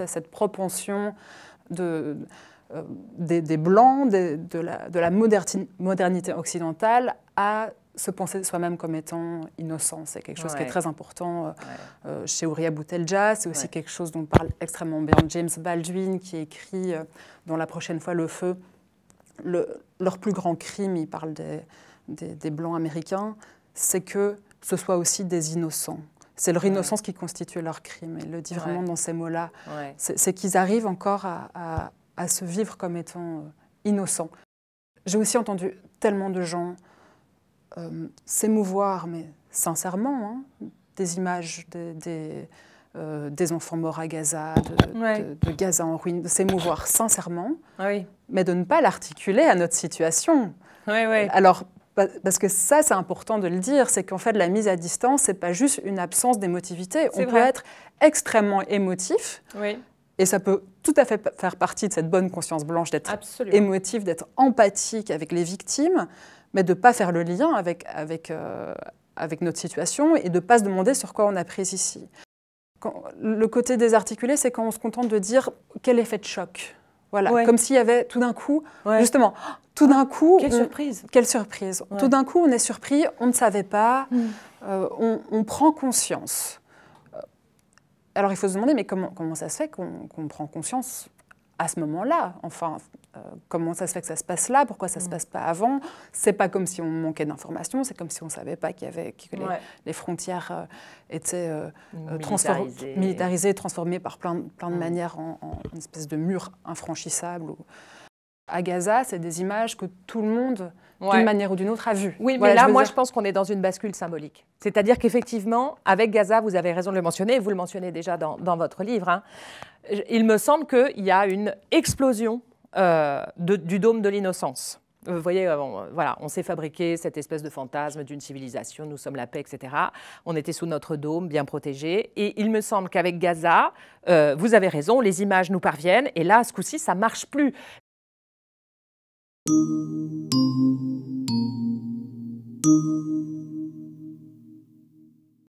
Cette propension des Blancs, de la modernité occidentale à se penser soi-même comme étant innocent. C'est quelque chose qui est très important chez Ouria Boutelja. C'est aussi quelque chose dont parle extrêmement bien James Baldwin, qui écrit dans La prochaine fois le feu. Leur plus grand crime, il parle des Blancs américains, c'est que ce soit aussi des innocents. C'est leur innocence qui constitue leur crime. Il le dit vraiment dans ces mots-là. C'est qu'ils arrivent encore à se vivre comme étant innocents. J'ai aussi entendu tellement de gens s'émouvoir, mais sincèrement, des images des enfants morts à Gaza, de Gaza en ruine, de s'émouvoir sincèrement, mais de ne pas l'articuler à notre situation. Alors, parce que ça, c'est important de le dire, c'est qu'en fait, la mise à distance, c'est pas juste une absence d'émotivité. On peut être extrêmement émotif, et ça peut tout à fait faire partie de cette bonne conscience blanche d'être émotif, d'être empathique avec les victimes, mais de ne pas faire le lien avec notre situation et de ne pas se demander sur quoi on a pris ici. Le côté désarticulé, c'est quand on se contente de dire quel effet de choc. Voilà, comme s'il y avait tout d'un coup, justement, tout d'un coup... Quelle surprise! Quelle surprise! Tout d'un coup, on est surpris, on ne savait pas, on prend conscience. Alors, il faut se demander, mais comment ça se fait qu'on prend conscience à ce moment-là? Enfin, comment ça se fait que ça se passe là? Pourquoi ça ne se passe pas avant? C'est pas comme si on manquait d'informations, c'est comme si on ne savait pas que les frontières étaient militarisées, transformées par plein de manières en une espèce de mur infranchissable. À Gaza, c'est des images que tout le monde, d'une manière ou d'une autre, a vues. Oui, mais là, moi, je pense qu'on est dans une bascule symbolique. C'est-à-dire qu'effectivement, avec Gaza, vous avez raison de le mentionner, et vous le mentionnez déjà dans votre livre, il me semble qu'il y a une explosion du dôme de l'innocence. Vous voyez, voilà, on s'est fabriqué cette espèce de fantasme d'une civilisation, nous sommes la paix, etc. On était sous notre dôme, bien protégés. Et il me semble qu'avec Gaza, vous avez raison, les images nous parviennent, et là, ce coup-ci, ça ne marche plus.